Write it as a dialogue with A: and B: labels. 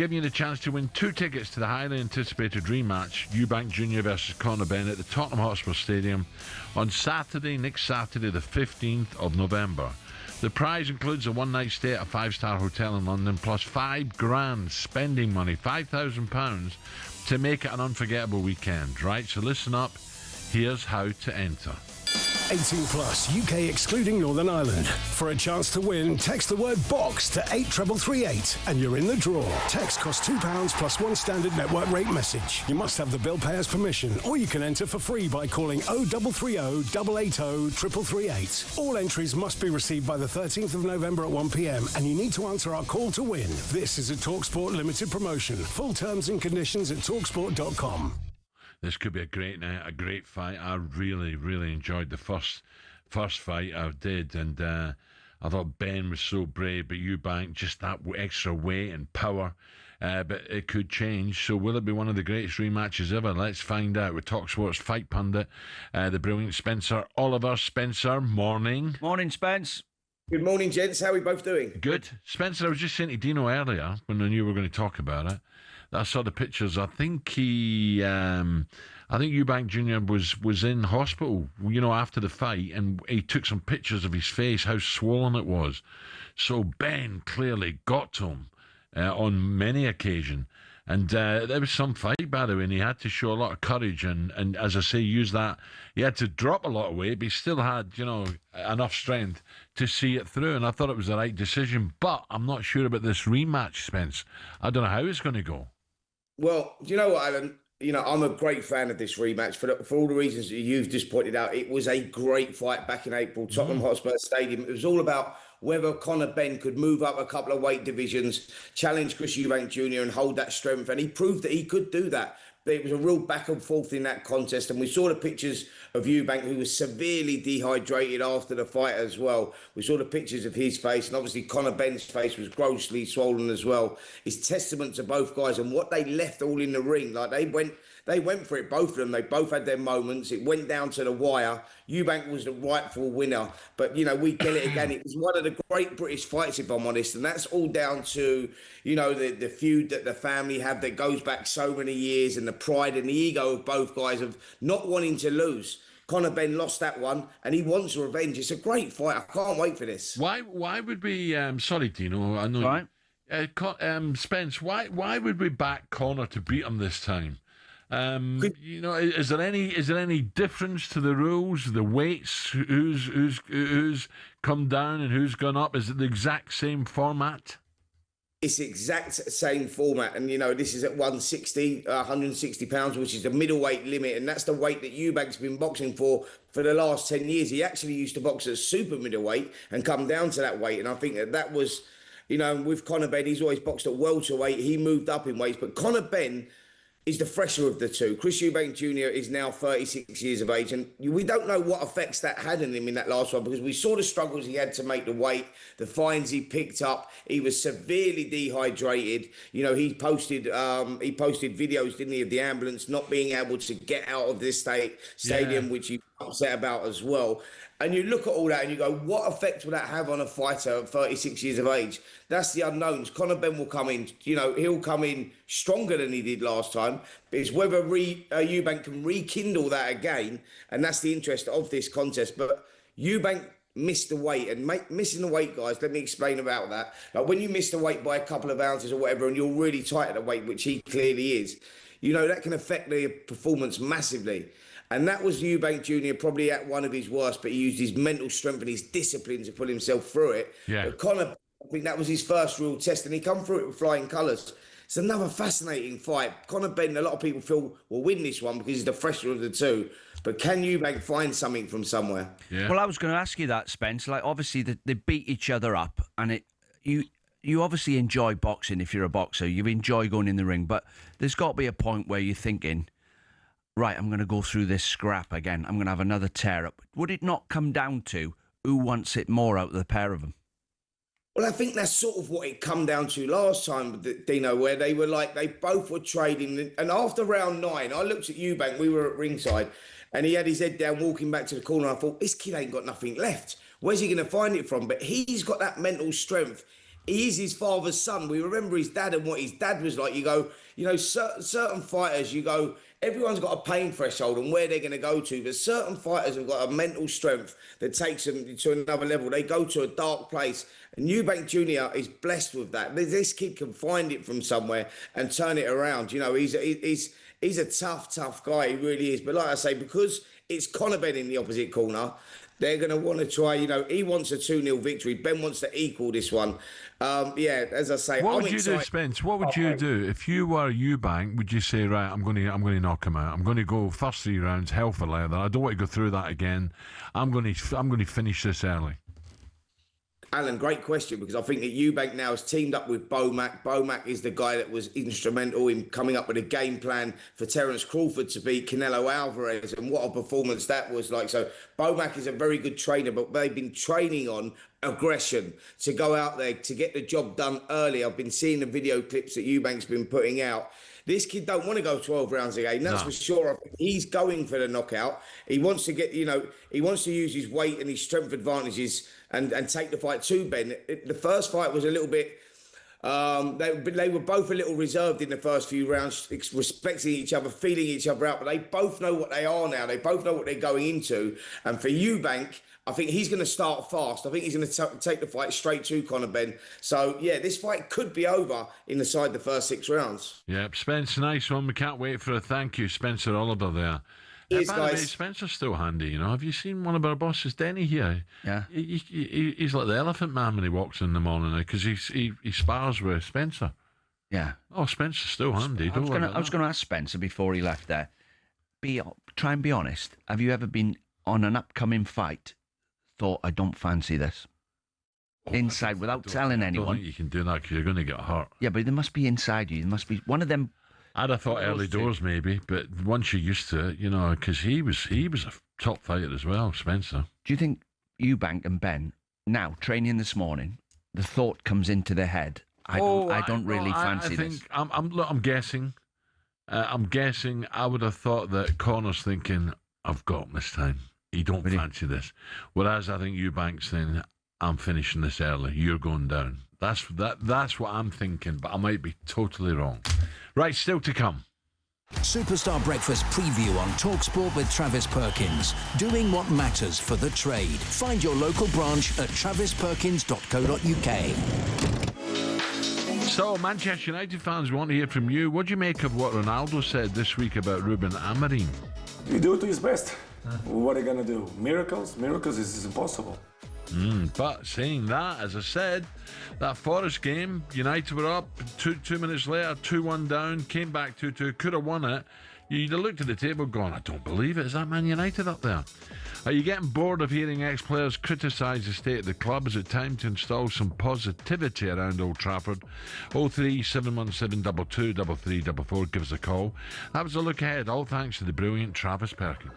A: Giving you the chance to win 2 tickets to the highly anticipated rematch, Eubank Jr. versus Conor Benn at the Tottenham Hotspur Stadium on Saturday, next Saturday, the 15th of November. The prize includes a one-night stay at a 5-star hotel in London, plus £5,000 spending money, £5,000, to make it an unforgettable weekend. Right, so listen up. Here's how to enter.
B: 18 plus, UK excluding Northern Ireland. For a chance to win, text the word BOX to 83338 and you're in the draw. Text costs £2 plus 1 standard network rate message. You must have the bill payer's permission, or you can enter for free by calling 0330 880 3338. All entries must be received by the 13th of November at 1 p.m. and you need to answer our call to win. This is a talkSPORT limited promotion. Full terms and conditions at talksport.com.
A: This could be a great night, a great fight. I really, really enjoyed the first fight I did, and I thought Ben was so brave, but Eubank, just that extra weight and power. But it could change. So will it be one of the greatest rematches ever? Let's find out with talkSPORT's fight pundit, the brilliant Spencer Oliver. Spencer, morning.
C: Morning, Spence.
D: Good morning, gents. How are we both doing?
A: Good. Spencer, I was just saying to Dino earlier, when I knew we were going to talk about it, I saw the pictures. I think Eubank Jr. was in hospital, after the fight, and he took some pictures of his face, how swollen it was. So Ben clearly got to him on many occasions. And there was some fight, by the way, and he had to show a lot of courage and as I say, use that. He had to drop a lot of weight, but he still had, enough strength to see it through. And I thought it was the right decision. But I'm not sure about this rematch, Spence. I don't know how it's going to go.
D: Well, do you know what, Alan? I'm a great fan of this rematch for all the reasons that you've just pointed out. It was a great fight back in April, Tottenham Hotspur Stadium. It was all about whether Conor Benn could move up a couple of weight divisions, challenge Chris Eubank Jr. and hold that strength. And he proved that he could do that. But it was a real back and forth in that contest. And we saw the pictures of Eubank, who was severely dehydrated after the fight as well. We saw the pictures of his face. And obviously Conor Benn's face was grossly swollen as well. It's testament to both guys and what they left all in the ring. Like they went for it, both of them. They both had their moments. It went down to the wire. Eubank was the rightful winner. But, we get it again. It was one of the great British fights, if I'm honest. And that's all down to, the feud that the family have that goes back so many years, and the pride and the ego of both guys of not wanting to lose. Conor Benn lost that one, and he wants revenge. It's a great fight. I can't wait for this.
A: Why would we... sorry, Dino. I know.
C: Right.
A: Spence, why would we back Conor to beat him this time? Is there any difference to the rules, the weights, who's come down and who's gone up? Is it the exact same format?
D: It's the exact same format, and this is at 160 pounds, which is the middleweight limit, and that's the weight that Eubank's been boxing for the last 10 years. He actually used to box at super middleweight and come down to that weight, and I think that was, with Conor Benn, he's always boxed at welterweight. He moved up in weights, but Conor Benn is the fresher of the two. Chris Eubank Jr. is now 36 years of age, and we don't know what effects that had on him in that last one, because we saw the struggles he had to make the weight, the fines he picked up. He was severely dehydrated. He posted videos, didn't he, of the ambulance not being able to get out of this stadium, which he was upset about as well. And you look at all that and you go, what effect will that have on a fighter at 36 years of age? That's the unknowns. Conor Benn will come in, he'll come in stronger than he did last time. But it's whether Eubank can rekindle that again. And that's the interest of this contest. But Eubank missed the weight, and missing the weight, guys, let me explain about that. Like when you miss the weight by a couple of ounces or whatever, and you're really tight at the weight, which he clearly is, that can affect the performance massively. And that was Eubank Jr. probably at one of his worst, but he used his mental strength and his discipline to pull himself through it. Yeah. But Conor, I think that was his first real test, and he come through it with flying colours. It's another fascinating fight. Conor Benn, a lot of people feel will win this one because he's the fresher of the two. But can Eubank find something from somewhere?
C: Yeah. Well, I was going to ask you that, Spence. Like, obviously, they beat each other up, and you obviously enjoy boxing if you're a boxer. You enjoy going in the ring, but there's got to be a point where you're thinking, right, I'm going to go through this scrap again. I'm going to have another tear up. Would it not come down to who wants it more out of the pair of them?
D: Well, I think that's sort of what it come down to last time, Dino, where they both were trading. And after round 9, I looked at Eubank, we were at ringside, and he had his head down walking back to the corner. I thought, this kid ain't got nothing left. Where's he going to find it from? But he's got that mental strength. he is his father's son. We remember his dad and what his dad was like. You go, certain fighters, you go, everyone's got a pain threshold and where they're going to go to, but certain fighters have got a mental strength that takes them to another level. They go to a dark place, and Eubank Jr. is blessed with that. This kid can find it from somewhere and turn it around. He's a tough guy. He really is. But like I say, because it's Conor Benn in the opposite corner, they're going to want to try, he wants a 2-0 victory. Ben wants to equal this one. As I say,
A: what would you do, Spence? What would you do if you were Eubank? Would you say, right, I'm going to knock him out. I'm going to go first 3 rounds, hell for leather. I don't want to go through that again. I'm going to finish this early.
D: Alan, great question, because I think that Eubank now has teamed up with Bomac. Bomac is the guy that was instrumental in coming up with a game plan for Terence Crawford to beat Canelo Alvarez, and what a performance that was like. So Bomac is a very good trainer, but they've been training on aggression to go out there to get the job done early. I've been seeing the video clips that Eubank's been putting out. This kid don't want to go 12 rounds again, that's for sure. He's going for the knockout. He wants to get, he wants to use his weight and his strength advantages and take the fight to Ben. The first fight was a little bit, they were both a little reserved in the first few rounds, respecting each other, feeling each other out, but they both know what they are now. They both know what they're going into. And for Eubank, I think he's going to start fast. I think he's going to take the fight straight to Conor Benn. So, this fight could be over inside the first 6 rounds.
A: Yeah, Spence, nice one. We can't wait for a thank you, Spencer Oliver there.
D: Yes,
A: by the way, Spencer's still handy, Have you seen one of our bosses, Denny, here?
C: Yeah.
A: He's like the elephant man when he walks in the morning because he spars with Spencer.
C: Yeah.
A: Oh, Spencer's still handy.
C: I was going to ask Spencer before he left there. Try and be honest. Have you ever been on an upcoming fight, thought, I don't fancy this? Inside, without telling anyone.
A: I don't think you can do that because you're going to get hurt.
C: Yeah, but there must be inside you. There must be one of them.
A: I'd have thought early doors maybe, but once you're used to it, because he was a top fighter as well, Spencer.
C: Do you think Eubank and Ben, now training this morning, the thought comes into their head, I don't really fancy this?
A: I'm guessing. I'm guessing I would have thought that Conor's thinking, I've got him this time. He don't fancy this. Whereas I think Eubank's saying, I'm finishing this early. You're going down. That's what I'm thinking, but I might be totally wrong. Right, still to come.
E: Superstar Breakfast preview on talkSPORT with Travis Perkins. Doing what matters for the trade. Find your local branch at travisperkins.co.uk.
A: So, Manchester United fans want to hear from you. What do you make of what Ronaldo said this week about Ruben Amorim?
F: He do it to his best. What are you going to do? Miracles? Miracles is impossible.
A: But saying that, as I said, that Forest game, United were up 2 minutes later, 2-1 down, came back 2-2, could have won it. You'd have looked at the table going, I don't believe it. Is that Man United up there? Are you getting bored of hearing ex-players criticise the state of the club? Is it time to install some positivity around Old Trafford? 03717 22 33 44. Give us a call. That was a look ahead, all thanks to the brilliant Travis Perkins.